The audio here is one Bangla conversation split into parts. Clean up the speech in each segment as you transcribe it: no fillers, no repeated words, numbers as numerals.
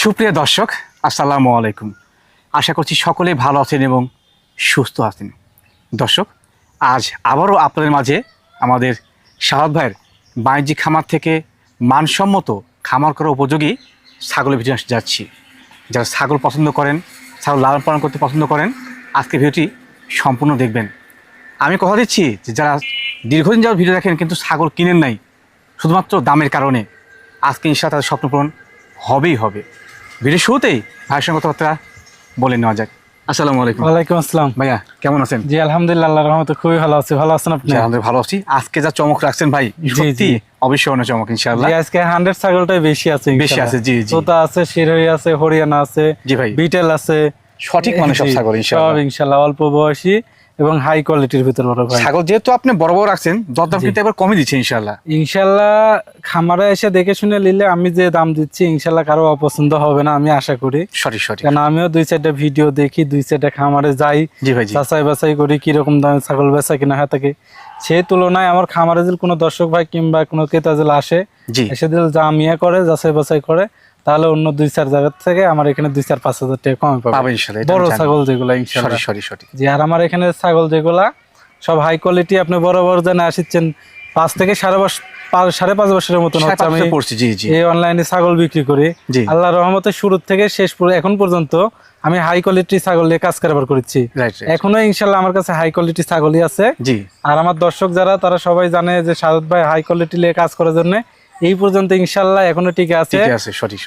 সুপ্রিয় দর্শক, আসসালামু আলাইকুম। আশা করছি সকলেই ভালো আছেন এবং সুস্থ আছেন। দর্শক, আজ আবারও আপনাদের মাঝে আমাদের শাহাদ ভাইয়ের বাণিজ্যিক খামার থেকে মানসম্মত খামার করা উপযোগী ছাগলের ভিডিও যাচ্ছি। যারা ছাগল পছন্দ করেন, ছাগল লালন পালন করতে পছন্দ করেন, আজকে ভিডিওটি সম্পূর্ণ দেখবেন। আমি কথা দিচ্ছি যে যারা দীর্ঘদিন যাওয়ার ভিডিও দেখেন কিন্তু ছাগল কিনেন নাই শুধুমাত্র দামের কারণে, আজকে ইনশাআল্লাহ তাদের স্বপ্ন পূরণ হবেই হবে। ভিডিও শুরুতেই ভাইয়ের সঙ্গে কথাবার্তা বলে নেওয়া যাক। আসসালামু আলাইকুম। ওয়ালাইকুম আসসালাম। ভাইয়া কেমন আছেন? জি আলহামদুলিল্লাহ, আল্লাহর রহমতে খুবই ভালো আছি। ভালো আছেন আপনি? আলহামদুলিল্লাহ ভালো আছি। আজকে যা চমক রাখছেন ভাই, সত্যি অবিস্মরণীয় চমক ইনশাআল্লাহ। জি আজকে 100 ছাগলটাই বেশি আছে, বেশি আছে। জি জি, তোতা আছে, শিরোহী আছে, হরিয়ানা আছে, জি ভাই, বিটেল আছে, সঠিক মানে সব ছাগল ইনশাআল্লাহ। সব ইনশাআল্লাহ অল্প বয়সী এবং হাই কোয়ালিটির ভিতর বড় ভাই। ছাগল যেহেতু আপনি বড় বড় রাখছেন, দরদাম কিন্তু এবার কমে দিচ্ছে ইনশাআল্লাহ। ইনশাআল্লাহ খামারে এসে দেখে শুনে নিলে আমি যে দাম দিচ্ছি ইনশাআল্লাহ কারো অপছন্দ হবে না, আমি আশা করি। সঠিক সঠিক, কারণ আমিও 2-4টা ভিডিও দেখি, 2-4টা খামারে যাই, জি ভাই, যাচাই বাছাই করি কিরকম দামে ছাগল বেচা কিনা হয়ে থাকে। সেই তুলনায় আমার খামারে যদি কোনো দর্শক ভাই কিংবা কোনো ক্রেতা যদি আসে, এসে দিল জামিয়া করে যাচাই বাছাই করে, তাহলে অন্য 2-4 জায়গা থেকে আমার এখানে 2-4-5 হাজার টাকা কমে পাবে ইনশাআল্লাহ। বড় ছাগল যেগুলো ইনশাআল্লাহ। সঠিক সঠিক। জি, আর আমার এখানে ছাগল যেগুলা সব হাই কোয়ালিটি, আপনি বড় বড় জানে আসছেন 5 থেকে 5.5 বছরের মতন হচ্ছে আমি এই অনলাইনে ছাগল বিক্রি করি। আল্লাহর রহমতে শুরু থেকে শেষ এখন পর্যন্ত আমি হাই কোয়ালিটি ছাগল নিয়ে কাজ কারবার করেছি। এখনো ইনশাআল্লাহ আমার কাছে হাই কোয়ালিটি ছাগলই আছে। আর আমার দর্শক যারা, তারা সবাই জানে যে শাহাদ ভাই হাই কোয়ালিটি নিয়ে কাজ করার জন্য এই পর্যন্ত ইনশাআল্লাহ এখনো টিকে আছে।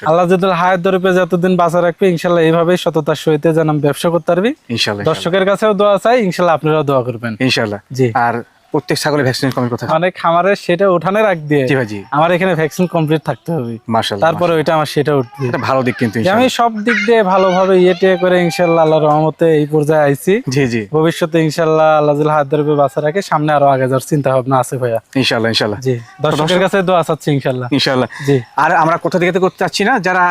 আল্লাহ যদি হায়াত দরপে যতদিন বাঁচা রাখবে ইনশাআল্লাহ এইভাবে সততার সহিত যেন আমি ব্যবসা করতে পারবি ইনশাআল্লাহ। দর্শকের কাছেও দোয়া চাই, ইনশাআল্লাহ আপনারাও দোয়া করবেন ইনশাআল্লাহ। জি, আর প্রত্যেক ছাগলের ভ্যাকসিন কমপ্লিট কথা মানে খামারে সেটা উঠানোর আগ দিয়ে আমার এখানে ভ্যাকসিন কমপ্লিট থাকতে হবে মাশাআল্লাহ। তারপরে ওইটা আমার সেটা উঠবে, এটা ভালো দিক কিন্তু আমি সব দিক দিয়ে ভালোভাবে ইয়েটে করে ইনশাআল্লাহ আল্লাহর রহমতে এই পর্যায়ে আইছি। জি জি, ভবিষ্যতে ইনশাআল্লাহ আল্লাহ যদি হায়াত দরপে বাঁচা রাখে সামনে আরো আগে যাওয়ার চিন্তা ভাবনা আছে ভাইয়া ইনশাআল্লাহ ইনশাআল্লাহ। জি, দর্শকের কাছে দোয়া চাচ্ছি ইনশাআল্লাহ ইনশাআল্লাহ। জি, আর আমরা কোথা থেকে করতে চাচ্ছি না, যারা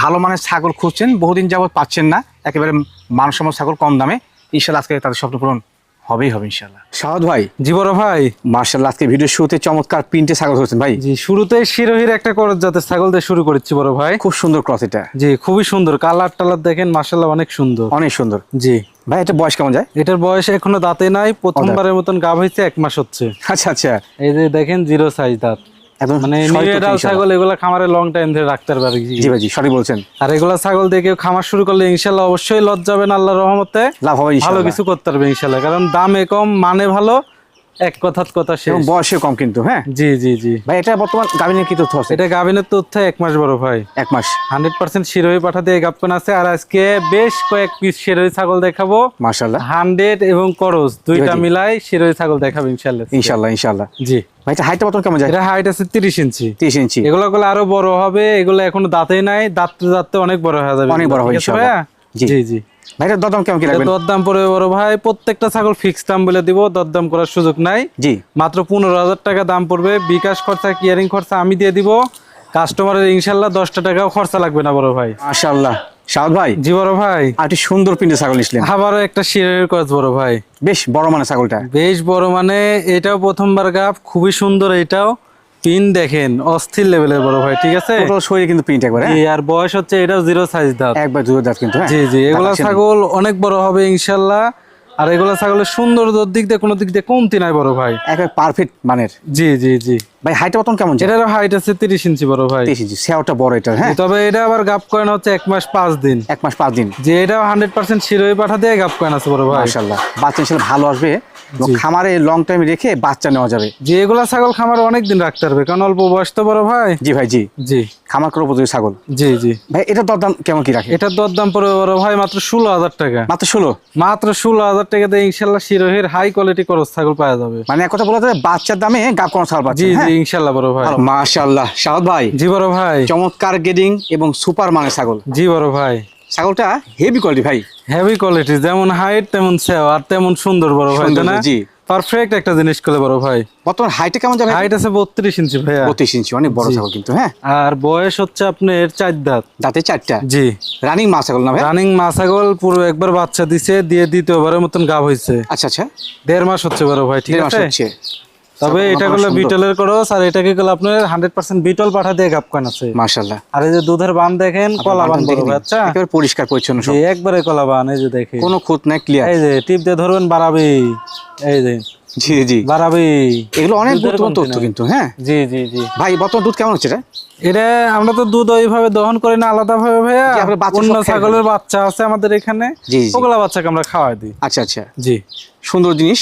ভালো মানের ছাগল খুঁজছেন, বহুদিন যাবত পাচ্ছেন না, একেবারে মানসম্মত ছাগল কম দামে, ইনশাআল্লাহ আজকে তাদের স্বপ্ন পূরণ হবেই হবে ইনশাআল্লাহ। শাহাদ ভাই, জি বড় ভাই, মাশাআল্লাহ আজকে ভিডিও শুরুতে চমৎকার প্রিন্টে ছাগল ধরেছেন ভাই। জি, শুরুতে শিরোহীর একটা করজ জাতের ছাগল দিয়ে শুরু করেছি বড় ভাই। খুব সুন্দর ক্রস এটা। জি, খুবই সুন্দর, কালার টালার দেখেন মাশাআল্লাহ অনেক সুন্দর, অনেক সুন্দর। জি ভাই, এটা বয়স কেমন যায়? এটার বয়স এখনো দাঁতে নাই, প্রথমবারের মতন গাভ হয়েছে, 1 মাস হচ্ছে। আচ্ছা আচ্ছা, এই যে দেখেন 0 সাইজ দাঁত, মানে ছাগল এগুলা খামারে লং টাইম ধরে রাখতে পারবে। জি ভাই, জি সঠিক বলছেন। আর এগুলা ছাগল দিয়ে কেউ খামার শুরু করলে ইনশাআল্লাহ অবশ্যই লস যাবে না, আল্লাহর রহমতে লাভ হবে, ভালো কিছু করতে পারবে ইনশাআল্লাহ। কারণ দামে কম, মানে ভালো, এক কথার কথা শেষ, এবং বয়সে কম কিন্তু। হ্যাঁ জি জি জি ভাই, এটা বর্তমান গাভিনের কি তথ্য আছে? এটা গাভিনের তথ্য 1 মাস বড় ভাই, 1 মাস 100% শিরোহী পাঠা দিয়ে গাবকন আছে। আর আজকে বেশ কয়েক পিস শিরোহী ছাগল দেখাবো মাশাআল্লাহ, 100 এবং করজ দুইটা মিলাই শিরোহী ছাগল দেখাবো ইনশাআল্লাহ ইনশাআল্লাহ ইনশাআল্লাহ। জি ভাই, এটা হাইটটা কত কেমন যায়? এটা হাইট আছে 30 ইঞ্চি। 30 ইঞ্চি, এগুলো আরো বড় হবে, এগুলো এখনো দাঁতেই নাই, দাঁতে অনেক বড় হয়ে যাবে, অনেক বড় হবে ইনশাআল্লাহ। জি জি ভাই, এর দরদাম কেমন কি রাখবেন? দরদাম পড়বে বড় ভাই, প্রত্যেকটা ছাগল ফিক্স দাম বলে দিব, দরদাম করার সুযোগ নাই। জি, মাত্র 15,000 টাকা দাম পড়বে। বিকাশ খরচা, কিয়ারিং খরচা আমি দিয়ে দিব, কাস্টমারের ইনশাআল্লাহ 10টা টাকাও খরচা লাগবে না বড় ভাই। মাশাআল্লাহ। শাহাদ ভাই, জি বড় ভাই, আরেকটি সুন্দর পিন্ডে ছাগল নিছিলেন, আবারও একটা শিরোহীর ক্রস বড় ভাই, বেশ বড় মানে ছাগলটা, বেশ বড় মানে, এটাও প্রথমবার গাব, খুবই সুন্দর। এটাও পিন দেখেন অস্থির লেভেলের বড় ভাই, ঠিক আছে, পুরো শরীরে কিন্তু প্রিন্ট একবারে। জি, আর বয়স হচ্ছে এটাও 0 সাইজ দাঁত, একবার 0 দাঁত কিন্তু। জি জি, এগুলা ছাগল অনেক বড় হবে ইনশাআল্লাহ। আর এগুলা ছাগলের সৌন্দর্যের দিক দিয়ে কোনো দিক দিয়ে কমতি নাই বড় ভাই, একবার পারফেক্ট মানের। জি জি জি ভাই, হাইটটা কত কেমন? এটার হাইট আছে 30 ইঞ্চি বড় ভাই, 30 ইঞ্চি, সেওটা বড় এটা। হ্যাঁ, তবে এটা আবার গাব কয়েন হচ্ছে 1 মাস 5 দিন, 1 মাস 5 দিন। যে এটাও 100% শিরোহী পাঠা দিয়ে গাব কয়েন আছে বড় ভাই মাশাআল্লাহ। বাচ্চা ইনশাআল্লাহ ভালো আসবে, খামারে লং টাইম রেখে বাচ্চা নেওয়া যাবে। যে এগুলা ছাগল খামারে অনেক দিন রাখতে পারবে, কারণ অল্প বয়স তো বড় ভাই। জি ভাই, জি জি, খামার করার উপযোগী ছাগল। জি জি ভাই, এটার দরদাম কেমন কি রাখে? এটার দরদাম পড়বে বড় ভাই মাত্র 16,000 টাকা। মাত্র 16,000 টাকা দিয়ে ইনশাআল্লাহ শিরোহীর হাই কোয়ালিটি করস ছাগল পাওয়া যাবে। মানে এক কথা বলা যায় বাচ্চার দামে গাব করা ছাগল পাচ্ছে। জি জি ইনশাআল্লাহ বড় ভাই, মাশাআল্লাহ। শাহাদ ভাই, জি বড় ভাই, চমৎকার গেডিং এবং সুপার মানের ছাগল। জি বড় ভাই, ছাগলটা হেভি কোয়ালিটি ভাই, হেভি কোয়ালিটি, যেমন হাইট তেমন সেও আর তেমন সুন্দর বড় ভাই। জি, পারফেক্ট একটা জিনিস করলে বড় ভাই। বর্তমান হাইটে কেমন যাবে? হাইট আছে 32 ইঞ্চি ভাইয়া, 32 ইঞ্চি, অনেক বড় ছাগল কিন্তু। হ্যাঁ, আর বয়স হচ্ছে আপনার 4 দাঁত, দাঁতে 4টা। জি, রানিং মা ছাগল না ভাই? রানিং মা ছাগল, পুরো একবার বাচ্চা দিছে, দিয়ে দ্বিতীয়বারের মতন গাব হয়েছে। আচ্ছা আচ্ছা, 1.5 মাস হচ্ছে বড় ভাই, ঠিক আছে। তবে এটা গুলো বিটলের ক্রস, আর এটাকে গুলো আপনার 100% বিটল পাঠা দিয়ে গাব করান আছে মাশাআল্লাহ। আর এই যে দুধের বান দেখেন, কলা বান বড় ভাই। আচ্ছা, একেবারে পরিষ্কার পরিচ্ছন্ন সব, জি একবারে কলা বান। এই যে দেখেন কোনো খুঁত নাই, ক্লিয়ার। এই যে টিপ দিয়ে ধরবেন বাড়াবে, এই যে জি জি বাড়াবে। এগুলো অনেক গুরুত্বপূর্ণ তথ্য কিন্তু। হ্যাঁ জি জি জি ভাই, বর্তমান দুধ কেমন হচ্ছে এটা? এটা আমরা তো দুধ ওইভাবে দহন করি না, আলাদা ভাবে ভাইয়া। অন্য ছাগলের বাচ্চা আছে আমাদের এখানে, ওগুলা বাচ্চাকে আমরা খাওয়াই দিই। আচ্ছা আচ্ছা, জি সুন্দর জিনিস,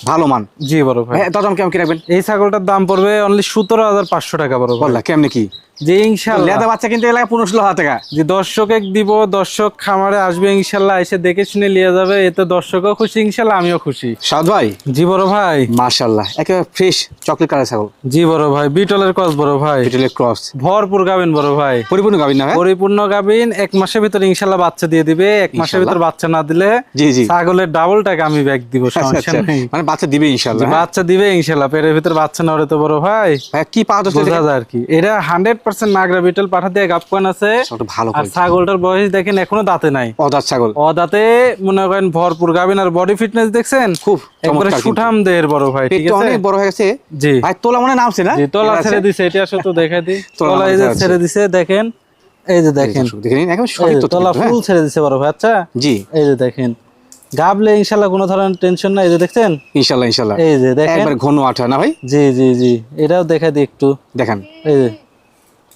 ভালো মান। জি বড় ভাই। দাম কেমন কি রাখবেন? এই ছাগলটার দাম পড়বে অনলি 17,500 টাকা বড় ভাই। বললা কেমনে কি? জি ইনশাআল্লাহ লেদা বাচ্চা কিনতে গেলে 15-16,000 টাকা। যে দর্শকে দিব, দর্শক খামারে আসবে ইনশাআল্লাহ, এসে দেখে শুনে নিয়ে যাবে, এতে দর্শকও খুশি ইনশাআল্লাহ, আমিও খুশি। সাদ ভাই। জি বড় ভাই। মাশাআল্লাহ, একেবারে ফ্রেশ চকলেট কালার ছাগল। জি বড় ভাই, বিটলের ক্রস বড় ভাই। বিটলের ক্রস, ভরপুর গাবিন বড় ভাই। পরিপূর্ণ গাবিন না? পরিপূর্ণ গাবিন। 1 মাসের ভিতরে ইনশাআল্লাহ বাচ্চা দিয়ে দিবে। 1 মাসের ভিতর বাচ্চা না দিলে জি জি ছাগলের ডাবল টাকা আমি ব্যাক দিব, সমস্যা নেই। মানে বাচ্চা দিবে ইনশাআল্লাহ? বাচ্চা দিবে ইনশাআল্লাহ, পেটের ভিতর বাচ্চা না হলে তো বড় ভাই কি পাওয়া যাচ্ছে বোঝা যায় আর কি। এটা 100% নাগরা বিটল পাঠা দিয়ে গাব করান আছে। ভালো। আর ছাগলটার বয়স দেখেন এখনো দাঁতে নাই, অদাঁত ছাগল। অদাঁতে মনে করেন ভরপুর গাবিন। আর বডি ফিটনেস দেখছেন খুব একবারে সুঠাম দেহের বড় ভাই। ঠিক আছে, অনেক বড় হয়ে গেছে। জি ভাই তোলা মনে নামছে না? জি তোলা ছেড়ে দিছে, এটা আসলে তো দেখাই দিই। তোলা এই যে ছেড়ে দিছে দেখেন, এই যে দেখেন একদম সঠিক তো, তোলা ফুল ছেড়ে দিছে বড় ভাই। আচ্ছা জি, এই যে দেখেন গাবলে ইনশাআল্লাহ কোনো ধরনের টেনশন নাই। এই যে দেখছেন ইনশাআল্লাহ ইনশাআল্লাহ এই যে দেখেন একবার ঘন আঠা না ভাই? জি জি জি এটাও দেখাই দিই একটু, দেখেন এই যে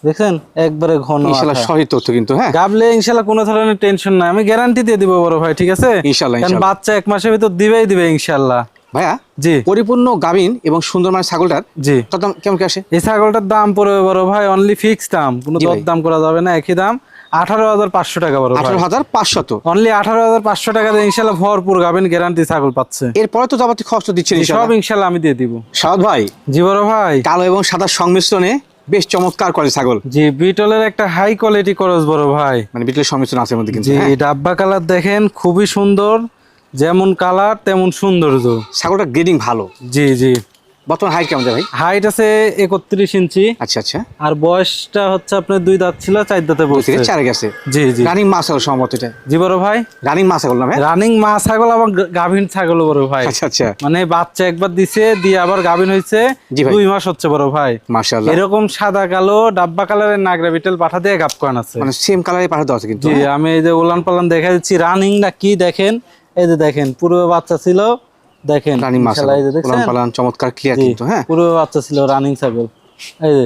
দেখছেন একবারে ঘন ইনশাআল্লাহ সঠিক তথ্য কিন্তু। হ্যাঁ গাবলে ইনশাআল্লাহ কোনো ধরনের টেনশন নাই, আমি গ্যারান্টি দিয়ে দিব বড় ভাই। ঠিক আছে ইনশাআল্লাহ, কারণ বাচ্চা 1 মাসের ভিতর দিবে ইনশাআল্লাহ। ভাইয়া জি পরিপূর্ণ গাবিন এবং সুন্দর মানের ছাগলটার জি দাম কেমন কি আসে? এই ছাগলটার দাম পড়বে বড় ভাই অনলি ফিক্স দাম, কোনো দর দাম করা যাবে না, একই দাম 18,500 টাকা বড় ভাই। 18,500 অনলি 18,500 টাকা দিয়ে ইনশাআল্লাহ ভরপুর গাবিন গ্যারান্টি ছাগল পাচ্ছে। এরপরে তো যাবতীয় খরচ দিচ্ছেন সব ইনশাআল্লাহ আমি দিয়ে দিব। সাদ ভাই। জি বড় ভাই, কালো এবং সাদা সংমিশ্রণে বেশ চমৎকার করে ছাগল। জি বিটলের একটা হাই কোয়ালিটি ক্রস বড় ভাই। মানে বিটলের সংমিশ্রণ আছে মধ্যে কিন্তু। জি ডাব্বা কালার দেখেন খুবই সুন্দর, যেমন কালার তেমন সৌন্দর্য। ছাগলটা গ্রেডিং ভালো। জি জি বর্তমান হাইট কেমন যায় ভাই? হাইট আছে 31 ইঞ্চি। আচ্ছা আচ্ছা, আর বয়সটা হচ্ছে আপনার 2 দাঁত ছিল, 4 দাঁতে বসছে, 4 গেছে। জি জি রানিং মা ছাগল সম্ভবত এটা। জি বড় ভাই, রানিং মা ছাগল না ভাই? রানিং মা ছাগল আবার গাভীন ছাগল বড় ভাই। আচ্ছা আচ্ছা, মানে বাচ্চা একবার দিছে, দিয়ে আবার গাভীন হইছে 2 মাস হচ্ছে বড় ভাই। মাশাআল্লাহ, এরকম সাদা কালো ডাব্বা কালারের নাগরা বিটল পাঠা দিয়ে গাব করান আছে। মানে সেম কালারে পাঠা দেওয়া আছে কিন্তু। জি আমি এই যে উলান পালান দেখা দিচ্ছি, রানিং না কি দেখেন, এই যে দেখেন পুরো বাচ্চা ছিল, দেখেন রানিং মা ছাগল, উলান পালান চমৎকার ক্লিয়ার কিন্তু। হ্যাঁ পুরো বাচ্চা ছিল রানিং ছাগল, এই যে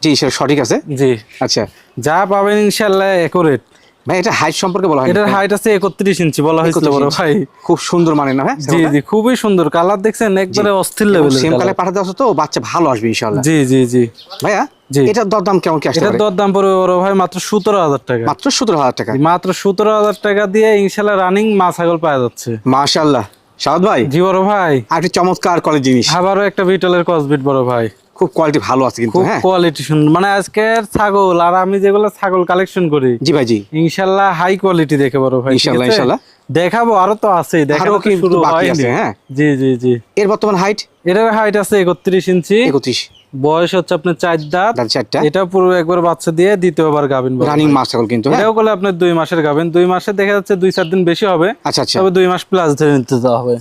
জি সেটা সঠিক আছে। জি আচ্ছা, যা পাবেন ইনশাআল্লাহ একুরেট। ভাই এটা হাইট সম্পর্কে বলা হয়? এটার হাইট আছে 31 ইঞ্চি বলা হয়েছিল বড় ভাই। খুব সুন্দর মানে না ভাই? জি জি খুবই সুন্দর কালার দেখছেন, একবারে অস্থির লেভেলের সেম কালারে পাঠা দেওয়া আছে তো, বাচ্চা ভালো আসবে ইনশাআল্লাহ। জি জি জি ভাইয়া জি এটার দরদাম কেমন কি আসতে পারে? এটার দরদাম পড়বে বড় ভাই মাত্র 17,000 টাকা। মাত্র 17,000 টাকা? মাত্র 17,000 টাকা দিয়ে ইনশাআল্লাহ রানিং মা ছাগল পাওয়া যাচ্ছে। মাশাআল্লাহ সাদ ভাই। জি বড় ভাই, আর একটা চমৎকার কোয়ালিটি জিনিস, আবারও একটা বিটলের ক্রসবিট বড় ভাই। খুব কোয়ালিটি ভালো আছে কিন্তু। খুব হ্যাঁ কোয়ালিটি সুন্দর, মানে আজকের ছাগল আর আমি যেগুলো ছাগল কালেকশন করি জি ভাই জি ইনশাআল্লাহ হাই কোয়ালিটি দেখে বড় ভাই। ইনশাআল্লাহ ইনশাআল্লাহ দেখাবো, আরো তো আছে, দেখানো কি শুরু বাকি হয়নি। আছে? হ্যাঁ জি জি জি এর বর্তমান হাইট? এটার হাইট আছে 31 ইঞ্চি, 31, বয়স হচ্ছে আপনার 4 দাঁত। দাঁত 4টা, এটা পুরো একবার বাচ্চা দিয়ে দ্বিতীয়বার গাবিন রানিং মা ছাগল কিন্তু। এটাও করলে আপনার 2 মাসের গাবিন, 2 মাসে দেখা যাচ্ছে 2-4 দিন বেশি হবে। আচ্ছা আচ্ছা, তবে 2 মাস প্লাস ধরে নিতে হবে।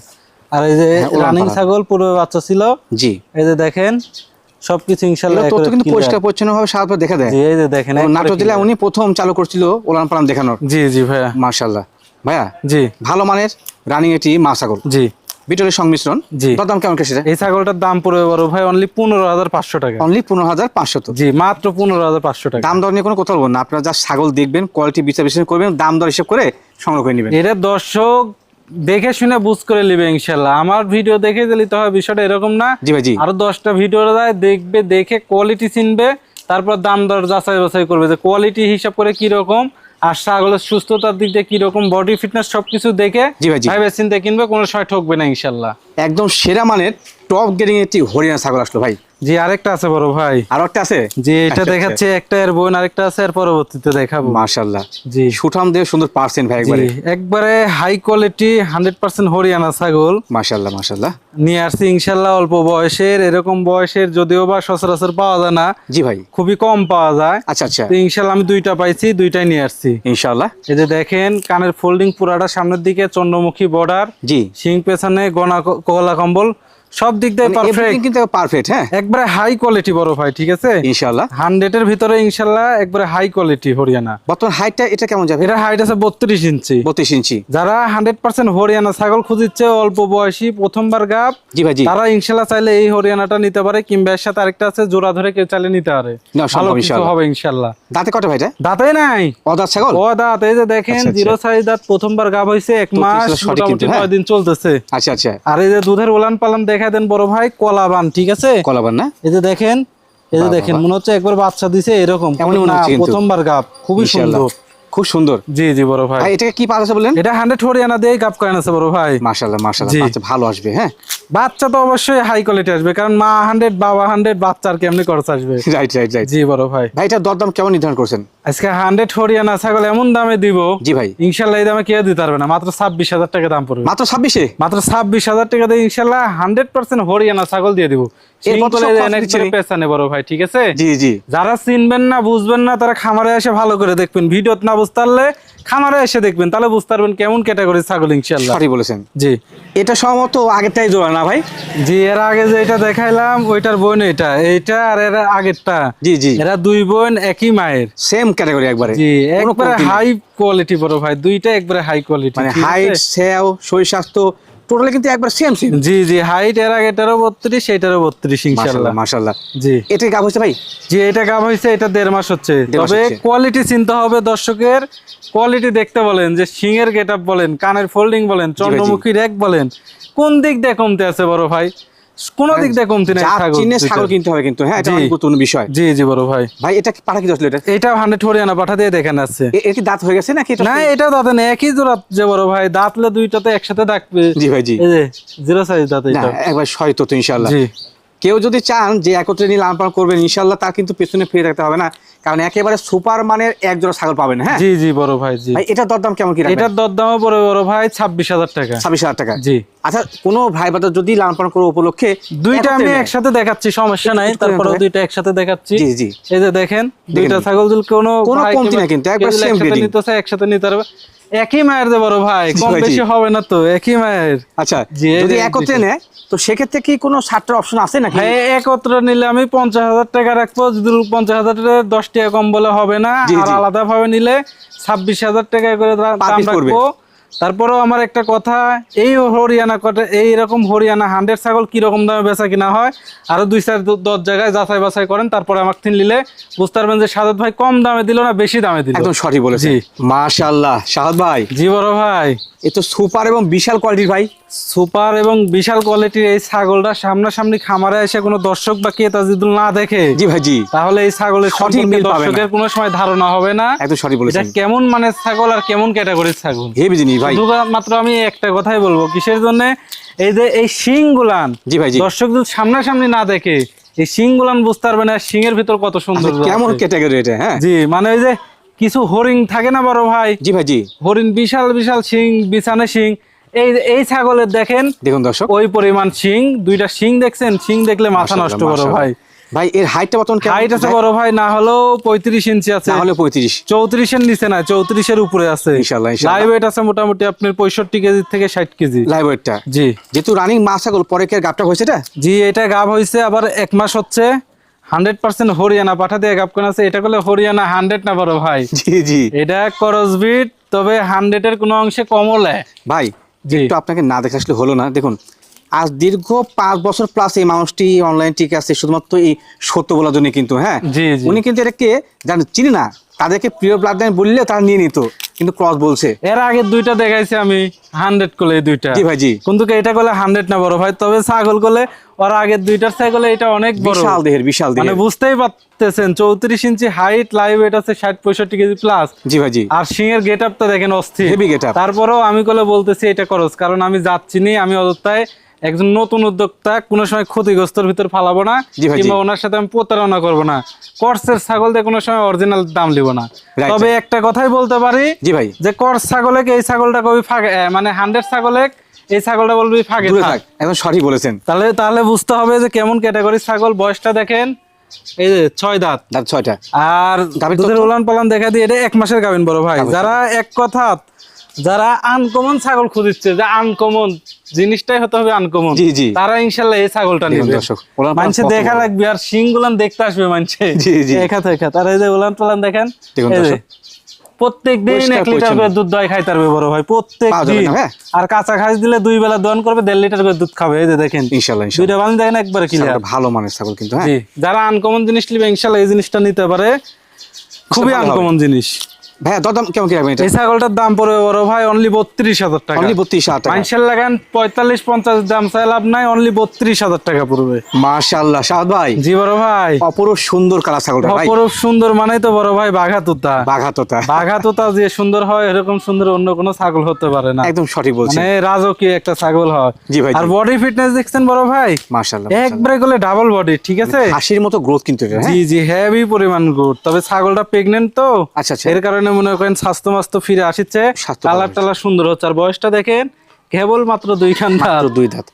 আর এই যে রানিং ছাগল পুরো বাচ্চা ছিল, জি এই যে দেখেন সবকিছু ইনশাআল্লাহ তো কিন্তু পরিষ্কার পরিচ্ছন্ন ভাবে সারা দেখা দেয়। জি এই যে দেখেন নাটোর জেলায় উনি প্রথম চালু করছিল ওলান পালান দেখানোর। জি জি ভাইয়া, মাশাআল্লাহ ভাইয়া। জি ভালো মানের রানিং এটি মা ছাগল, জি বিটলের সংমিশ্রণ। জি দাম কেমন কি সেটা? এই ছাগলটার দাম পড়বে বড় ভাই অনলি 15,500 টাকা। অনলি 15,500? জি মাত্র 15,500 টাকা। দাম দর নিয়ে কোনো কথা বলবো না, আপনারা যা ছাগল দেখবেন কোয়ালিটি বিচার বিশ্লেষণ করবেন, দাম দর হিসাব করে সংগ্রহ করে নেবেন। এটা দর্শক দেখে শুনে বুঝ করে নেবে ইনশাআল্লাহ। আমার ভিডিও দেখে দিলে তো হয়, বিষয়টা এরকম না। জি ভাই জি, আরো 10টা ভিডিও যায় দেখবে, দেখে কোয়ালিটি চিনবে, তারপর দাম দর যাচাই বাছাই করবে যে কোয়ালিটি হিসাব করে কি রকম, আর ছাগলের সুস্থতার দিক দিয়ে কি রকম, বডি ফিটনেস সবকিছু দেখে ভাইবে চিন্তা কিনবে, কোনো সময় ঠকবে না ইনশাআল্লাহ। একদম সেরা মানের টপ গ্রেডিং একটি হরিয়ানা ছাগল আসলো ভাই। জি আরেকটা আছে বড় ভাই, আর একটা আছে। জি এটা দেখাচ্ছে একটা, এর বোন আরেকটা আছে, এর পরবর্তীতে দেখাবো। মাশাআল্লাহ, জি সুঠাম দিয়ে সুন্দর পার্সেন্ট ভাই, একবারে একবারে হাই কোয়ালিটি 100% হরিয়ানা ছাগল। মাশাআল্লাহ মাশাআল্লাহ নিয়ে আসছি ইনশাআল্লাহ অল্প বয়সের, এরকম বয়সের যদিও বা সচরাচর পাওয়া যায় না। জি ভাই, খুবই কম পাওয়া যায়। আচ্ছা আচ্ছা, তো ইনশাআল্লাহ আমি 2টা পাইছি, 2টাই নিয়ে আসছি ইনশাআল্লাহ। এই যে দেখেন কানের ফোল্ডিং পুরাটা সামনের দিকে, চন্দ্রমুখী বর্ডার, জি শিং পেছনে, গলা কম্বল সব দিক দিয়ে পারফেক্ট, কিন্তু পারফেক্ট। হ্যাঁ, একবারে হাই কোয়ালিটি বড় ভাই, ঠিক আছে ইনশাআল্লাহ 100 এর ভিতরে ইনশাআল্লাহ একবারে হাই কোয়ালিটি হরিয়ানা। বর্তমান হাইটটা এটা কেমন যাবে? এটা হাইট আছে 32 ইঞ্চি। 32 ইঞ্চি। যারা 100% হরিয়ানা ছাগল খুঁজিচ্ছে, অল্প বয়সী প্রথমবার গাব, জি ভাই জি, তারা ইনশাআল্লাহ চাইলে এই হরিয়ানাটা নিতে পারে, কিংবা এর সাথে আরেকটা আছে জোড়া ধরে কেউ চাইলে নিতে পারে, ভালো কিছু হবে ইনশাআল্লাহ। দাঁতে কত ভাই এটা? দাঁতে নাই, অদাঁত ছাগল। অদাঁত, এই যে দেখেন জিরো সাইজ দাঁত, প্রথমবার গাব হইছে 1 মাস মোটামুটি 9 দিন চলতেছে। আচ্ছা আচ্ছা। আর এই যে দুধের উলান পালান দেখা দেন বড় ভাই, কলাবান, ঠিক আছে কলাবান না? এই যে দেখেন, এই যে দেখেন মনে হচ্ছে একবার বাচ্চা দিছে এরকম, প্রথমবার গাব, খুবই সুন্দর, খুব সুন্দর। জি জি বড় ভাই। এটা কি পাল আছে বললেন? এটা 100 হরিয়ানা দিয়ে গাব করেন আছে বড় ভাই। মাশাআল্লাহ মাশাআল্লাহ, বাচ্চা ভালো আসবে। হ্যাঁ, বাচ্চা তো অবশ্যই হাই কোয়ালিটি আসবে, কারণ মা 100 বাবা 100, বাচ্চার কেমনি খরচ আসবে। Right right right. জি বড় ভাই। ভাই এটা দরদাম কেমন নির্ধারণ করছেন? আজকে 100 হরিয়ানা ছাগল এমন দামে দিব, জি ভাই ইনশাআল্লাহ এই দামে কেউ দিতে পারবে না, মাত্র 26,000 টাকা দাম পড়বে। মাত্র 26 এ? মাত্র 26,000 টাকা দিয়ে ইনশাআল্লাহ 100% হরিয়ানা ছাগল দিয়ে দিব। পেছনে বড় ভাই, ঠিক আছে জি জি। যারা চিনবেন না বুঝবেন না তারা খামারে এসে ভালো করে দেখবেন, ভিডিও না বুঝতে পারলে খামারে এসে দেখবেন, তাহলে বুঝতে পারবেন কেমন ক্যাটাগরি ছাগল ইনশাআল্লাহ। সঠিক বলেছেন। জি, এটা সম্ভবত আগেরটাই জোড়া না ভাই? জি, এর আগে যে এটা দেখাইলাম ওইটার বোন এটা, এইটা আর এর আগেরটা। জি জি, এরা দুই বোন একই মায়ের, সেম ক্যাটাগরি একবারে। জি, একবারে হাই কোয়ালিটি বড় ভাই, দুইটা একবারে হাই কোয়ালিটি, মানে হাইট, সেও, শরীর স্বাস্থ্য টোটালি কিন্তু একবার সেম সেম। জি জি, হাইট এর আগেটারও 32, সেটারও 32 ইনশাআল্লাহ। মাশাআল্লাহ। জি, এটা গাব হইছে ভাই? জি, এটা গাব হইছে, এটা 1.5 মাস হচ্ছে। তবে কোয়ালিটি চিন্তা হবে দর্শকের, কোয়ালিটি দেখতে বলেন, যে শিংয়ের গেটআপ বলেন, কানের ফোল্ডিং বলেন, চন্দ্রমুখী রেক বলেন, কোন দিক দিয়ে কমতে আছে বড় ভাই? কোন দিক দিয়ে কমতে নাই। ছাগল কিনতে হবে কিন্তু, হ্যাঁ, এটা অনেক গুরুত্বপূর্ণ বিষয়। জি জি বড় ভাই। ভাই এটা পাঠা কি দছলে? এটা 100 হরিয়ানা পাঠা দিয়ে দেখেন আছে। এর কি দাঁত হয়ে গেছে নাকি? না, এটাও দাঁত নেই, একই জোড়া যে বড় ভাই, দাঁতলে দুইটাতে একসাথে ডাকবে। জি ভাই জি। এই যে জিরো সাইজ দাঁত, এটা একবার শয়তো তো ইনশাআল্লাহ। জি, কেউ যদি চান যে একত্রে নিয়ে লালন পালন করবেন ইনশাআল্লাহ, তার কিন্তু পেছনে ফিরে থাকতে হবে না, কারণ একেবারে সুপার মানের এক জোড়া ছাগল পাবেন। হ্যাঁ জি জি বড় ভাই। জি ভাই, এটার দরদাম কেমন কি রাখবেন? এটার দরদামও বড় ভাই 26,000 টাকা। 26,000 টাকা। জি। আচ্ছা, কোনো ভাই বাদা যদি লালন পালন করে উপলক্ষে দুইটা আমি একসাথে দেখাচ্ছি, সমস্যা নাই, তারপরে দুইটা একসাথে দেখাচ্ছি। জি জি, এই যে দেখেন দুইটা ছাগল যদি কোনো কমতি না কিন্তু, একবার সেম ব্রিডিং, একসাথে নিতে পারবে, একই মায়ের যে বড় ভাই, কম বেশি হবে না তো, একই মায়ের। আচ্ছা, যদি একত্রে নেয় তো সেক্ষেত্রে কি কোনো 60টার অপশন আছে নাকি? হ্যাঁ, একত্রে নিলে আমি 50,000 টাকা রাখবো, যদি 50,000 টাকা 10 টাকা কম বলে হবে না, আর আলাদা ভাবে নিলে 26,000 টাকা করে দাম রাখবো। তারপরেও আমার একটা কথা, এই হরিয়ানা এইরকম হরিয়ানা 100 ছাগল কিরকম দামে বেচা কিনা হয়, আরো 2-4-10 জায়গায় যাচাই বাছাই করেন, তারপরে আমার থেকে নিলে বুঝতে পারবেন যে সাদত ভাই কম দামে দিল না বেশি দামে দিল। একদম সঠিক বলেছেন। জি মাশাআল্লাহ। সাদত ভাই, জি বড় ভাই, এ তো সুপার এবং বিশাল কোয়ালিটির ভাই, সুপার এবং বিশাল কোয়ালিটির এই ছাগলটা সামনাসামনি খামারে এসে কোনো দর্শক বা ক্রেতা যদি না দেখে, জি ভাই জি, তাহলে এই ছাগলের সঠিক মিল দর্শকের কোনো সময় ধারণা হবে না। একদম সঠিক বলেছেন। এটা কেমন মানের ছাগল আর কেমন ক্যাটাগরির ছাগল, হেভি জিনিস ভাই। মাত্র আমি একটা কথাই বলবো, কিসের জন্য, এই যে এই শিং গুলান, জি ভাই জি, দর্শক যদি সামনাসামনি না দেখে এই শিং গুলান বুঝতে পারবে না শিং এর ভিতর কত সুন্দর, কেমন ক্যাটাগরি এটা। হ্যাঁ জি, মানে ওই যে কিছু হরিণ থাকে না বড় ভাই, জি ভাই জি, হরিণ বিশাল বিশাল শিং, বিছানে শিং, এই ছাগলের দেখেন, দেখুন দর্শক ওই পরিমাণ শিং, দুইটা শিং দেখছেন, শিং দেখলে মাথা নষ্ট বড় ভাই। ভাই এর হাইটটা বর্তমান কেমন? হাইট আছে বড় ভাই না হলো 35 ইঞ্চি আছে, না হলো 35, 34 এর নিচে না, 34 এর উপরে আছে ইনশাআল্লাহ। লাইভ ওয়েট আছে মোটামুটি আপনার 65 কেজি থেকে 60 কেজি লাইভ ওয়েটটা। জি, যেহেতু রানিং মাছ ছাগল, পরে কি গাবটা হয়েছে এটা? জি, এটা গাব হয়েছে, আবার 1 মাস হচ্ছে। 100% হরিয়ানা পাঠা দিয়ে গাব কোন আছে, এটা করলে হরিয়ানা 100 না বড় ভাই। জি জি, এটা করসবিট, তবে 100 এর কোনো অংশে কমও লে ভাই। একটু আপনাকে না দেখে আসলে হলো না। দেখুন, আজ দীর্ঘ 5 বছর প্লাস এই মানুষটি অনলাইন টিকে আছে শুধুমাত্র এই সত্য বলার জন্য কিন্তু। হ্যাঁ, উনি কিন্তু এটাকে জানেন, চিনি না, তাদেরকে প্রিয় ব্লাড লাইন বললে তারা নিয়ে নিত, কিন্তু ক্রস বলছে। এর আগে দুইটা দেখাইছি আমি 100 করলে, এই দুইটা। জি ভাই জি, কিন্তু এটা করলে 100 না বড় ভাই, তবে ছাগল করলে ওর আগের দুইটার ছাগলে এটা অনেক বড়, বিশাল দেহের, বিশাল দেহের, মানে বুঝতেই পারতেছেন 34 ইঞ্চি হাইট, লাইভ ওয়েট আছে 60-65 কেজি প্লাস। জি ভাই জি, আর সিংয়ের গেটআপটা দেখেন অস্থির, হেভি গেটআপ। তারপরেও আমি করলে বলতেছি এটা খরচ, কারণ আমি যাচ্ছি নি, আমি অযথায় একজন নতুন উদ্যোক্তা, কোনো সময় ক্ষতিগ্রস্তর ভিতর ফালাবো না, কিংবা ওনার সাথে আমি প্রতারণা করবো না, কর্সের ছাগল দিয়ে কোনো সময় অরিজিনাল দাম লিব না। তবে একটা কথাই বলতে পারি, জি ভাই, যে কর্স ছাগলে এই ছাগলটা কবি ফাঁকে, মানে 100 ছাগলে এই ছাগলটা বলবি ফাঁকে থাক। একদম সঠিক বলেছেন। তাহলে বুঝতে হবে যে কেমন ক্যাটাগরি ছাগল। বয়সটা দেখেন, এই যে 6 দাঁত, 6টা, আর দুধের উলান পালান দেখা দিয়ে এটা 1 মাসের গাভিন বড় ভাই। যারা এক কথা যারা আনকমন ছাগল খুঁজছে, যে আনকমন জিনিসটাই হতে হবে আনকমন, জি জি, তারা ইনশাল্লাহ এই ছাগলটা নেবে। মানুষে দেখা লাগবে আর শিং গুলান দেখতে আসবে মানুষে একা থেকে। তারা এই যে উলান পালান দেখেন, প্রত্যেক দিন 1 লিটার করে দুধ দই খাইতে পারবে বড় ভাই, প্রত্যেক দিন। আর কাঁচা ঘাস দিলে 2 বেলা দহন করবে, 1.5 লিটার করে দুধ খাবে। এই যে দেখেন ইনশাআল্লাহ, দুইটা বানি দেখেন একবারে ক্লিয়ার, ভালো মানের ছাগল কিন্তু। হ্যাঁ, যারা আনকমন জিনিস নেবে ইনশাআল্লাহ এই জিনিসটা নিতে পারে, খুবই আনকমন জিনিস। ভাই দরদাম কেমন কি রাখবেন? এই ছাগলটার দাম পড়বে বড় ভাই অনলি 32,000 টাকা। অনলি 32,000 টাকা। মানুষের লাগান 45-50 দাম চাই লাভ নাই, অনলি 32,000 টাকা পড়বে। মাশাআল্লাহ শাহাদ ভাই। জি বড় ভাই, অপরূপ সুন্দর কালার ছাগলটা ভাই। অপরূপ সুন্দর মানে তো বড় ভাই বাঘা তোতা। বাঘা তোতা, বাঘা তোতা যে সুন্দর হয় এরকম সুন্দর অন্য কোনো ছাগল হতে পারে না। একদম সঠিক বলছেন, মানে রাজকীয় একটা ছাগল হয়। জি ভাই। আর বডি ফিটনেস দেখছেন বড় ভাই, মাশাআল্লাহ একবারে গলে ডাবল বডি, ঠিক আছে, হাসির মতো গ্রোথ কিন্তু এটা। জি জি, হেভি পরিমাণ গ্রোথ। তবে ছাগলটা প্রেগন্যান্ট তো, আচ্ছা আচ্ছা, এর কারণে মনে করেন স্বাস্থ্য মাস্ত ফিরে আসছে, কালার টালার সুন্দর হচ্ছে। আর বয়সটা দেখেন কেবল মাত্র 2 খান দাঁত, 2 দাঁত,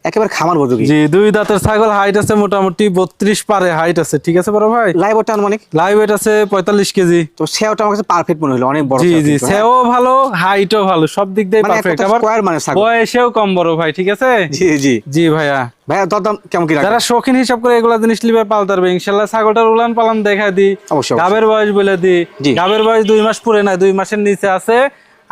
একেবারে খামার উপযোগী। জি 2 দাঁতের ছাগল, হাইট আছে মোটামুটি 32 পারে হাইট আছে, ঠিক আছে বড় ভাই। লাইভ ওটা মানে লাইভ ওয়েট আছে 45 কেজি। তো সেওটা আমার কাছে পারফেক্ট মনে হলো, অনেক বড়। জি জি, সেও ভালো, হাইটও ভালো, সব দিক দিয়ে পারফেক্ট। আবার স্কয়ার মানে ছাগল, বয়সেও কম বড় ভাই, ঠিক আছে। জি জি জি ভাইয়া। ভাইয়া দরদাম কেমন কি রাখবেন? যারা শৌখিন হিসাব করে এগুলা জিনিস লিবে পালতে পারবে ইনশাআল্লাহ। ছাগলটার উলান পালান দেখা দি, অবশ্যই। গাবের বয়স বলে দি, গাবের বয়স 2 মাস পুরে না, 2 মাসের নিচে আছে।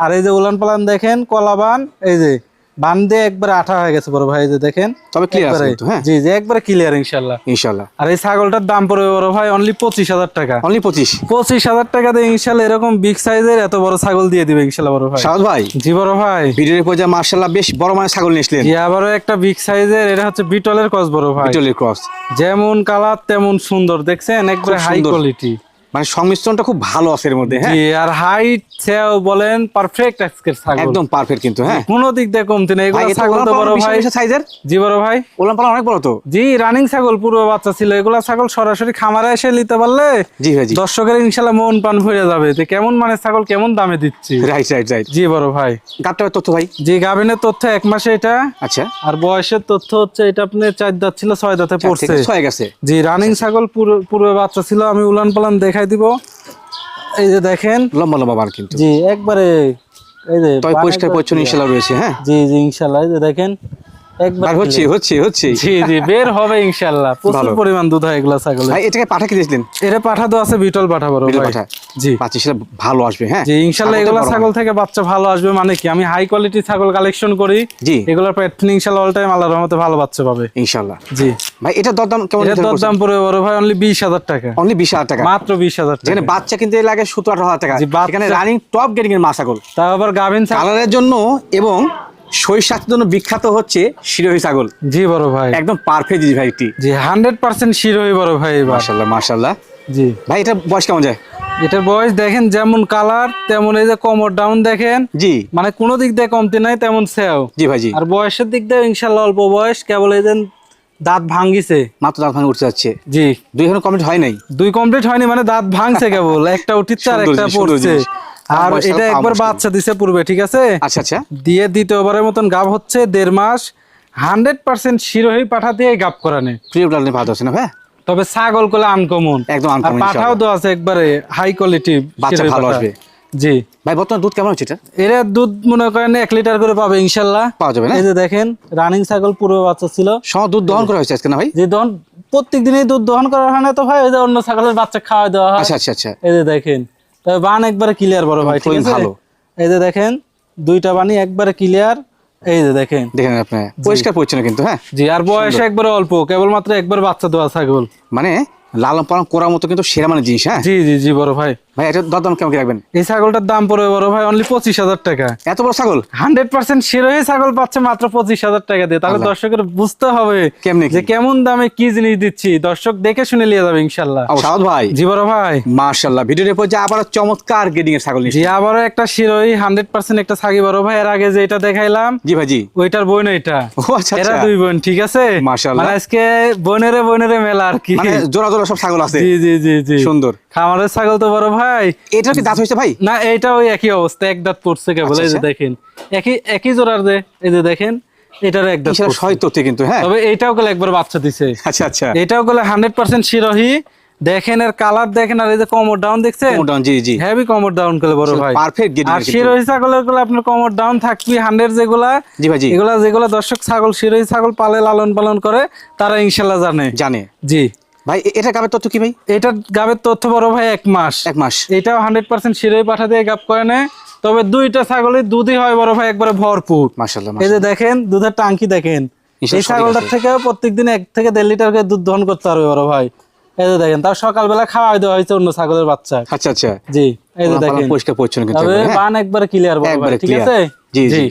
আর এই যে উলান পালান দেখেন, কলাবান, এই যে বান দিয়ে একবারে আঠা হয়ে গেছে বড় ভাই, এই যে দেখেন। তবে ক্লিয়ার আছে কিন্তু, হ্যাঁ জি জি, একবারে ক্লিয়ার ইনশাআল্লাহ ইনশাআল্লাহ। আর এই ছাগলটার দাম পড়বে বড় ভাই অনলি 25,000 টাকা। অনলি 25,000 টাকা দিয়ে ইনশাআল্লাহ এরকম বিগ সাইজের এত বড় ছাগল দিয়ে দিবে ইনশাআল্লাহ বড় ভাই। শাহাদ ভাই। জি বড় ভাই, ভিডিওর পর্যায়ে মাশাআল্লাহ বেশ বড় মানের ছাগল নিয়েছিলেন। জি, আবারও একটা বিগ সাইজের, এটা হচ্ছে বিটলের ক্রস বড় ভাই। বিটলের ক্রস, যেমন কালার তেমন সুন্দর, দেখছেন একবারে হাই কোয়ালিটি, মানে সংমিশ্রণটা খুব ভালো আছে এর মধ্যে। হ্যাঁ, জি, আর হাইট সেও বলেন পারফেক্ট আজকের ছাগল, একদম পারফেক্ট কিন্তু। হ্যাঁ, কোনো দিক দিয়ে কমতি নেই। এগুলো ছাগল তো বড় ভাই সাইজের। জি বড় ভাই, ওলান পালান অনেক বড় তো। জি, রানিং ছাগল, পুরো বাচ্চা ছিল। এগুলা ছাগল সরাসরি খামারে এসে নিতে পারলে জি ভাই, জি, দর্শকের ইনশাআল্লাহ মন পান ভরে যাবে যে কেমন মানে ছাগল, কেমন দামে দিচ্ছি। Right right right. জি বড় ভাই। গাবটার তথ্য ভাই? জি, গাভিনের তথ্য 1 মাসে এটা। আচ্ছা। আর বয়সের তথ্য হচ্ছে এটা আপনার 4 দাঁত ছিল, 6 দাঁতে পড়ছে, 6 গেছে। জি, রানিং ছাগল, পুরো বাচ্চা ছিল। আমি উলান পালান দেখাই দিব, এই যে দেখেন লম্বা লম্বা বান কিন্তু। জি, একবারে এই যে তবে পরিষ্কার পরিচ্ছন্ন ইনশাআল্লাহ রয়েছে। হ্যাঁ, জি জি ইনশাআল্লাহ, এই যে দেখেন একবার হচ্ছে। জি জি, বের হবে ইনশাআল্লাহ, প্রচুর পরিমাণ দুধ হয় এগুলা ছাগল। ভাই এটাকে পাঠা কি দিয়েছিলেন? এটা পাঠা তো আছে, বিটল পাঠা বড় ভাই। জি, বাচ্চা ছেলে ভালো আসবে। হ্যাঁ, জি ইনশাআল্লাহ, এগুলা ছাগল থেকে বাচ্চা ভালো আসবে। মানে কি, আমি হাই কোয়ালিটি ছাগল কালেকশন করি, জি, এগুলোর পেটনি ইনশাআল্লাহ অল টাইম আল্লাহর রহমতে ভালো বাচ্চা পাবে ইনশাআল্লাহ। জি ভাই, এটা দরদাম কেমন? এটা দরদাম পড়বে বড় ভাই অনলি 20,000 টাকা। অনলি 20,000 টাকা, মাত্র 20,000 টাকা। যেখানে বাচ্চা কিনতে লাগে 17-18,000 টাকা, এখানে রানিং টপ গেটিং এর মা ছাগল, তা আবার গাভিন কালারের জন্য এবং শরীর স্বাস্থ্যের জন্য বিখ্যাত হচ্ছে শিরোহী ছাগল। জি বড় ভাই, একদম পারফেক্ট জি ভাই। জি 100% শিরোহী বড় ভাই। মাশাআল্লাহ মাশাআল্লাহ। জি ভাই, এটা বয়স কেমন যায়? এটার বয়স দেখেন, যেমন কালার তেমন এই যে কোমর ডাউন দেখেন, জি, মানে কোনো দিক দিয়ে কমতি নাই, তেমন সেও। জি ভাই, জি। আর বয়সের দিক দিয়ে ইনশাআল্লাহ অল্প বয়স, কেবল এই যে দাঁত ভাঙ্গিছে মাত্র, দাঁত ভাঙে উঠতে যাচ্ছে। জি, 2 এখনো কমপ্লিট হয় নাই। 2 কমপ্লিট হয়নি, মানে দাঁত ভাঙছে কেবল, একটা উঠিচ্ছে আর একটা পড়ছে। আর এটা একবার বাচ্চা দিছে পূর্বে, ঠিক আছে। আচ্ছা আচ্ছা, দিয়ে দ্বিতীয়বারের মতন গাব হচ্ছে 1.5 মাস, 100% শিরোহী পাঠা দিয়ে গাব করানে। প্রিয় ডালে ভাত আছে না ভাই? তবে ছাগল গুলো আনকমন, একদম আনকমন। পাঠাও তো আছে একবারে হাই কোয়ালিটি, বাচ্চা ভালো আসবে। জি ভাই, বর্তমান দুধ কেমন হচ্ছে এটা? এর দুধ মনে করেন 1 লিটার করে পাবে ইনশাআল্লাহ, পাওয়া যাবে না? এই যে দেখেন রানিং ছাগল, পুরো বাচ্চা ছিল, সব দুধ দহন করা হয়েছে আজকে না ভাই? যে দহন প্রত্যেক দিনই দুধ দহন করা হয় না তো ভাই, ওই যে অন্য ছাগলের বাচ্চা খাওয়া দেওয়া হয়। আচ্ছা আচ্ছা আচ্ছা, এই যে দেখেন, তবে বান একবারে ক্লিয়ার বড় ভাই, ঠিক আছে ভালো। এই যে দেখেন 2টা বানি একবারে ক্লিয়ার, এই যে দেখেন আপনি পরিষ্কার পরিচ্ছন্ন কিন্তু। হ্যাঁ, জি, আর বয়স একবারে অল্প, কেবলমাত্র একবার বাচ্চা দেওয়া ছাগল, মানে লালন পালন করার মতো কিন্তু সেরা মানে জিনিস। হ্যাঁ, জি জি জি বড় ভাই। ভাই, এটা দরদাম কেমন কি রাখবেন? এই ছাগলটার দাম পড়বে বড় ভাই অনলি 25,000 টাকা। এত বড় ছাগল 100% শিরোহী ছাগল পাচ্ছে মাত্র 25,000 টাকা দিয়ে। তাহলে দর্শকের বুঝতে হবে যে কেমন দামে কি জিনিস দিচ্ছি, দর্শক দেখে শুনে নিয়ে যাবে ইনশাআল্লাহ। শাহাদ ভাই। জি বড় ভাই, মাশাআল্লাহ। ভিডিওর পর যে আবার চমৎকার গেডিং এর ছাগল নিয়ে, জি আবারও একটা শিরোহী 100% একটা ছাগি বড় ভাই। এর আগে যে এটা দেখাইলাম, জি ভাই, জি, ওইটার বোন এটা। ও আচ্ছা, এরা 2 বোন, ঠিক আছে। মাশাআল্লাহ, মানে আজকে বোনেরে মেলা আর কি, মানে জোড়া জোড়া সব ছাগল আছে। জি জি জি জি, সুন্দর খামারের ছাগল তো বড় ভাই। এটা কি দাঁত হইছে ভাই? না, এটা ওই একই অবস্থা, 1 দাঁত পড়ছে কেবল। এই যে দেখেন একই জোড়ার, যে এই যে দেখেন এটার 1 দাঁত পড়ছে। কিন্তু। হ্যাঁ, তবে এটাও গলে একবার বাচ্চা দিছে। আচ্ছা আচ্ছা, এটাও গলে 100% শিরোহী, দেখেন এর কালার দেখেন, আর এই যে কোমর ডাউন দেখছেন, কোমর ডাউন, জি জি, হেভি কোমর ডাউন করে বড় ভাই, পারফেক্ট গেটিং। আর শিরোহী ছাগলের গুলো আপনার কোমর ডাউন থাকবে 100 যেগুলা, জি ভাই জি, এগুলা যেগুলা দর্শক ছাগল শিরোহী ছাগল পালে লালন পালন করে তারা ইনশাআল্লাহ জানে। জি ভাই, এটা গাবের তথ্য কি ভাই? এটা গাবের তথ্য বড় ভাই 1 মাস। এটাও 100% শিরোহী পাঠা দিয়ে গাব করে নেয়, তবে দুইটা ছাগলের দুধই হয় বড় ভাই একবারে ভরপুর। মাশাআল্লাহ, এই যে দেখেন দুধের টাঙ্কি দেখেন, এই ছাগলটার থেকে প্রত্যেকদিন 1 থেকে 1.5 লিটার করে দুধ দহন করতে পারবে বড় ভাই। এই যে দেখেন, তার সকালবেলা খাওয়াই দেওয়া হয়েছে অন্য ছাগলের বাচ্চা। আচ্ছা আচ্ছা, জি এই যে দেখেন পরিষ্কার পরিচ্ছন্ন কিন্তু, তবে বান একবারে ক্লিয়ার বড় ভাই, ঠিক আছে? জি জি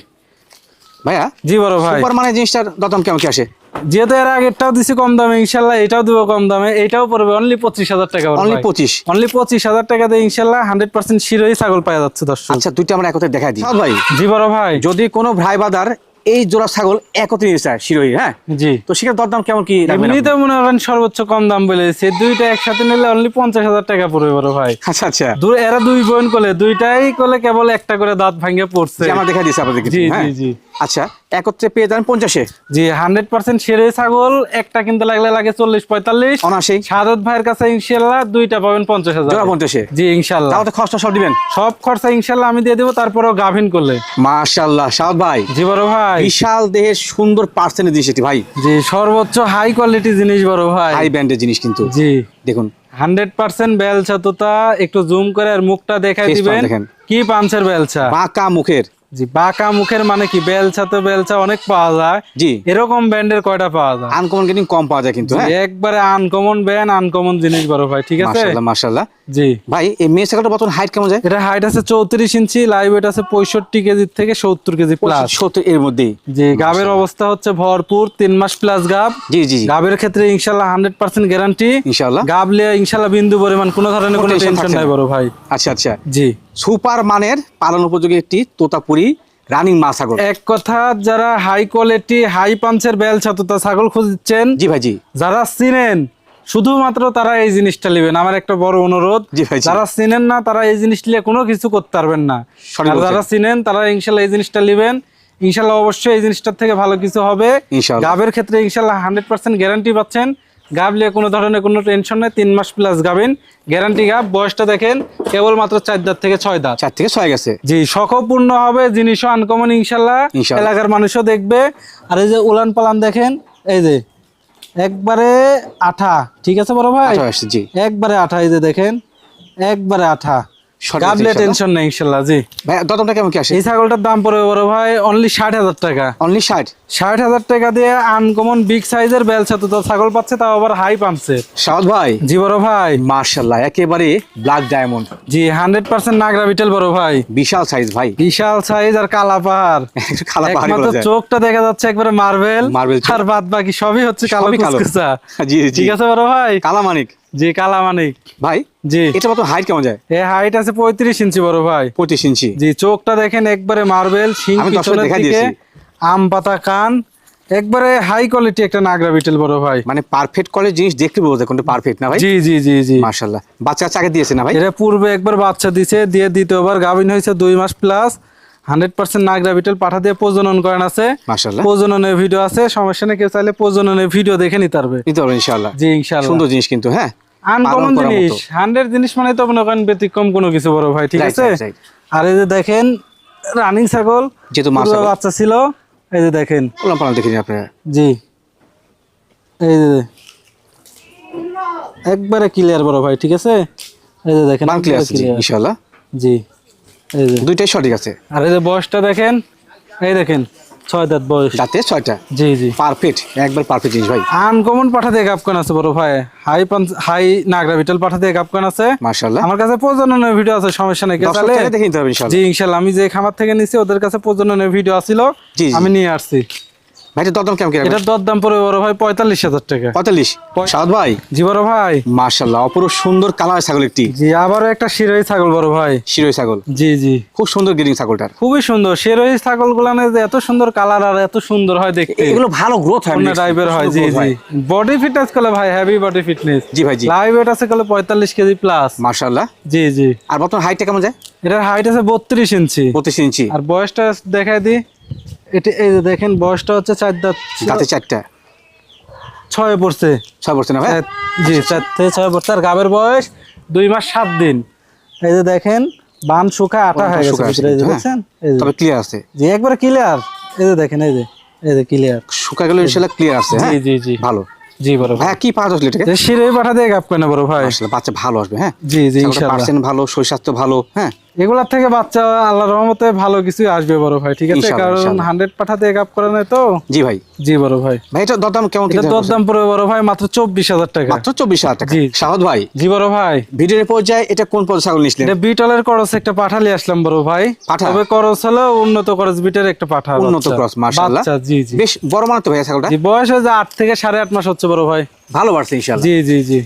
ভাইয়া। জি বড় ভাই, সুপার মানে জিনিসটার দাম কেমন কি আসে? যেহেতু এর আগেরটাও দিছি কম দামে, ইনশাল্লাহ এটাও দিব কম দামে, এটাও পড়বে অনলি 25,000 টাকা। অনলি 25? অনলি 25,000 টাকা দিয়ে ইনশাল্লাহ 100% শিরোহী ছাগল পাওয়া যাচ্ছে দর্শক। আচ্ছা, দুইটা আমরা একত্রে দেখাই দিই ভাই। জি বড় ভাই, যদি কোনো ভাই বাদার এই জোড়া ছাগল একত্রে নিতে চায় শিরোহী, হ্যাঁ জি, তো সেখানে দরদাম কেমন কি? এমনিতে মনে করেন সর্বোচ্চ কম দাম বলেছে, দুইটা একসাথে নিলে অনলি 50,000 টাকা পড়বে বড় ভাই। আচ্ছা আচ্ছা, এরা দুই বোন কোলে, দুইটাই কোলে কেবল একটা করে দাঁত ভাঙে পড়ছে, আমরা দেখাই দিচ্ছি আপনাদেরকে। জি জি জি। আচ্ছা, একত্রে পেয়ে যান 50-এ। জি 100% শিরোহী ছাগল, একটা কিনতে লাগলে লাগে 40-45 অনাশি। সাদত ভাইয়ের কাছে ইনশাল্লাহ দুইটা পাবেন 50,000 জোড়া 50-এ। জি ইনশাল্লাহ। তাহলে খরচা সব দিবেন? সব খরচা ইনশাল্লাহ আমি দিয়ে দেবো, তারপরেও গাভিন করলে। মাশাআল্লাহ শাওদ ভাই, জি বড় ভাই, বিশাল দেহের সুন্দর পার্সেন্টেজ জিনিস এটি ভাই। জি সর্বোচ্চ হাই কোয়ালিটি জিনিস বড় ভাই, হাই ব্র্যান্ডের জিনিস কিন্তু। জি দেখুন 100% বেলচা তোতা, একটু জুম করে আর মুখটা দেখাই Face দিবেন, দেখেন। কি পাঞ্চের বেলচা, বাঁকা মুখের। জি বাঁকা মুখের মানে কি, বেলচা তো বেলচা অনেক পাওয়া যায়, জি এরকম ব্র্যান্ডের কয়টা পাওয়া যায়? আনকমন গেটিং কম পাওয়া যায় কিন্তু, হ্যাঁ একবারে আনকমন ব্র্যান্ড, আনকমন জিনিস বড় ভাই, ঠিক আছে? মাশাআল্লাহ মাশাআল্লাহ। জি ভাই, এই মেয়ে ছাগলটা বর্তমান হাইট কেমন যায়? এটা হাইট আছে 34 ইঞ্চি, লাইভ ওয়েট আছে 65 কেজি থেকে 70 কেজি প্লাস। 70 এর মধ্যেই। জি গাবের অবস্থা হচ্ছে ভরপুর, 3 মাস প্লাস গাব। জি জি, গাবের ক্ষেত্রে ইনশাআল্লাহ 100% গ্যারান্টি। ইনশাআল্লাহ গাব লিয়ে ইনশাআল্লাহ বিন্দু পরিমাণ কোনো ধরনের কোনো টেনশন নাই বড় ভাই। আচ্ছা আচ্ছা, জি সুপার মানের পালন উপযোগী একটি তোতাপুরি রানিং মা ছাগল। এক কথা, যারা হাই কোয়ালিটি হাই পাঞ্চের বেলচা তোতা ছাগল খুঁজছেন, জি ভাই জি, যারা চিনেন শুধুমাত্র তারা এই জিনিসটা নেবেন, আমার একটা বড় অনুরোধ। জি ভাই জি, যারা চিনেন না তারা এই জিনিস নিয়ে কোনো কিছু করতে পারবেন না, আর যারা চিনেন তারা ইনশাল্লাহ এই জিনিসটা নেবেন, ইনশাল্লাহ অবশ্যই এই জিনিসটার থেকে ভালো কিছু হবে। ইনশাআল্লাহ। গাবের ক্ষেত্রে ইনশাল্লাহ 100% গ্যারান্টি পাচ্ছেন, গাব নিয়ে কোনো ধরনের কোনো টেনশন নেই, 3 মাস প্লাস গাবেন গ্যারান্টি গাব। বয়সটা দেখেন কেবলমাত্র 4 দাঁত থেকে 6 দাঁত, 4 থেকে 6 গেছে। জি শখপূর্ণ হবে, জিনিসও আনকমন ইনশাল্লাহ, এলাকার মানুষও দেখবে। আর এই যে উলান পালান দেখেন, এই যে একবারে আঠা, ঠিক আছে বড় ভাই, জি একবারে আঠা, এই যে দেখেন একবারে আঠা, গাবলে টেনশন নেই ইনশাল্লাহ। জি ভাই, দামটা কেমন কি আসে? এই ছাগলটার দাম পড়বে বড় ভাই অনলি 60,000 টাকা। অনলি 60,000 টাকা দিয়ে আনকমন বিগ সাইজের বেলচা তো ছাগল পাচ্ছে, তাও আবার হাই পাচ্ছে। শাওদ ভাই, জি বড় ভাই, মাশাআল্লাহ, একেবারে ব্ল্যাক ডায়মন্ড। জি 100% নাগরা বিটেল বড় ভাই, বিশাল সাইজ ভাই, বিশাল সাইজ। আর কালা পাহাড়, কালা পাহাড় একমাত্র চোখটা দেখা যাচ্ছে একবারে মার্বেল, আর বাদ বাকি সবই হচ্ছে কালো কুচকুচা। জি জি, ঠিক আছে বড় ভাই, কালা মানিক। জি কালা মানিক ভাই, জি এটা কত হাইট কেমন যায়? এই হাইট আছে 35 ইঞ্চি বড় ভাই, 25 ইঞ্চি। জি চোখটা দেখেন একবারে মার্বেল, শিং পিছনের দিকে, আম পাতা কান, একবারে হাই কোয়ালিটি একটা নাগরা বিটেল বড় ভাই। মানে পারফেক্ট কোয়ালিটি জিনিস দেখতে বোঝা যায় কোনটা পারফেক্ট না ভাই? জি জি জি জি মাশাআল্লাহ। বাচ্চা আগে দিয়েছে না ভাই? এর পূর্বে একবার বাচ্চা দিয়েছে, দিয়ে দ্বিতীয়বার গাভিন হয়েছে 2 মাস প্লাস। 100% নাগরা বিটেল পাঠা দিয়ে প্রজনন করেন আছে, মাশাআল্লাহ। প্রজননের ভিডিও আছে, সমস্যা নেই, কেউ চাইলে প্রজননের ভিডিও দেখে নিতে পারবে। ইনশাআল্লাহ। জি ইনশাআল্লাহ, সুন্দর জিনিস কিন্তু, হ্যাঁ আনকমন জিনিস, 100 জিনিস মানে তো মনে করেন ব্যতিক্রম কোনো কিছু বড় ভাই, ঠিক আছে? আর এই যে দেখেন রানিং ছাগল, যেহেতু বাচ্চা ছিল, এই যে দেখেন ওলাম পালাম দেখে নিন আপনারা। জি এই যে একবারে ক্লিয়ার বড় ভাই, ঠিক আছে? এই যে দেখেন ইনশাআল্লাহ। জি এই যে দুইটাই সঠিক আছে। আর এই যে বয়সটা দেখেন, এই দেখেন 6 দাঁত বয়স, দাঁতে 6টা। জি জি পারফেক্ট, একবার পারফেক্ট জিনিস ভাই। আনকমন পাঠা দিয়ে গাবকান আছে বড় ভাই, হাই নাগরা বিটেল পাঠা দিয়ে গাবকান আছে মাশাআল্লাহ। আমার কাছে প্রজননের ভিডিও আছে, সমস্যা নেই, তাহলে দেখে নিতে হবে ইনশাআল্লাহ। জি ইনশাআল্লাহ, আমি যে খামার থেকে নিছি ওদের কাছে প্রজননের ভিডিও আছিল, আমি নিয়ে আসছি। ভাই, এটা দরদাম কেমন? এটার দরদাম পড়বে বড় ভাই 45,000 টাকা। 45? শাওদ ভাই, জি বড় ভাই, মাশাআল্লাহ, অপরূপ সুন্দর কালার ছাগল একটি। জি আবারও একটা শিরোহী ছাগল বড় ভাই, শিরোহী ছাগল। জি জি খুব সুন্দর গ্রেডিং ছাগলটার, খুবই সুন্দর। শিরোহী ছাগল গুলানে যে এত সুন্দর কালার আর এত সুন্দর হয় দেখতে, এগুলো ভালো গ্রোথ হয়, অন্য টাইপের হয়। জি জি বডি ফিটনেস কলে ভাই, হেভি বডি ফিটনেস। জি ভাই জি, লাইভ ওয়েট আছে কলে 45 কেজি প্লাস, মাশাআল্লাহ। জি জি। আর বর্তমান হাইটটা কেমন যায়? এটার হাইট আছে 32 ইঞ্চি। 32 ইঞ্চি। আর বয়সটা দেখাই দিই, এটা এই যে দেখেন বয়সটা হচ্ছে 4 দাঁত, দাঁতে 4টা, 6 পড়ছে। 6 পড়ছে না ভাই? জি 4 থেকে 6 পড়ছে। আর গাবের বয়স 2 মাস 7 দিন। এই যে দেখেন বান শুকায় আটা হয়ে গেছে ভিতরে, এই যে দেখছেন, এই যে তবে ক্লিয়ার আছে জি একবারে ক্লিয়ার। এই যে দেখেন, এই যে ক্লিয়ার শুকা গেল ইনশাআল্লাহ ক্লিয়ার আছে। জি জি জি ভালো। জি বড় ভাই। হ্যাঁ কি পাঁচ আসলে এটাকে? শিরে পাঠা দিয়ে গাব কেন বড় ভাই? আসলে বাচ্চা ভালো আসবে। হ্যাঁ জি জি ইনশাআল্লাহ। পার্সেন্ট ভালো, শরীর স্বাস্থ্য ভালো। হ্যাঁ এগুলার থেকে বাচ্চা আল্লাহর রহমতে ভালো কিছু আসবে বড় ভাই, ঠিক আছে? কারণ 100 পাঠা দিয়ে গাব করে নাই তো। জি ভাই। জি বড় ভাই। ভাই এটা দরদাম কেমন? এটা দরদাম পড়বে বড় ভাই মাত্র 24,000 টাকা। মাত্র 24,000 টাকা। শাহাদ ভাই। জি বড় ভাই। ভিডিওর পর্যায়ে এটা কোন পদ ছাগল নিছিলেন? এটা বিটলের করস একটা পাঠালি আসলাম বড় ভাই। তবে করস হলো উন্নত করস বিটের একটা পাঠা। উন্নত ক্রস মাশাআল্লাহ। বাচ্চা জি জি। বেশ বড় মানের তো ভাই ছাগলটা। জি বয়স হচ্ছে 8 থেকে 8.5 মাস হচ্ছে বড় ভাই। ভালো বাড়ছে ইনশাআল্লাহ। জি জি জি।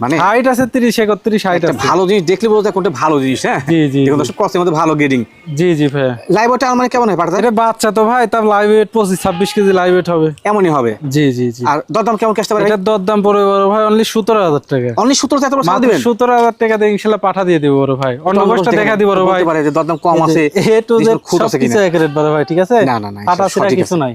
মানে হাইট আছে 30 31 হাইট আছে। ভালো জিনিস দেখলে বোঝা যায় কোনটা ভালো জিনিস। হ্যাঁ জি জি। দেখুন দর্শক ক্রসের মধ্যে ভালো গ্রেডিং। জি জি ভাই। লাইভ ওয়েট মানে কেমন হয় পাঠাতে? এটা বাচ্চা তো ভাই, তার live weight 25-26 KG live weight হবে। এমনই হবে। জি জি জি। আর দরদাম কেমন আসতে পারে? এটার দরদাম পড়বে বড় ভাই অনলি 17,000 টাকা। অনলি 17,000 টাকা ছাড় দিবেন? 17,000 টাকা দিয়ে ইনশাআল্লাহ পাঠা দিয়ে দেব বড় ভাই। অন্য গোষ্ঠটা দেখা দিব বড় ভাই। বলতে পারে যে দরদাম কম আছে, এ টু জেড খুব আছে সব কিছু কিনা। একারেট বড় ভাই, ঠিক আছে? না না না পাঠা সেটা কিছু নাই।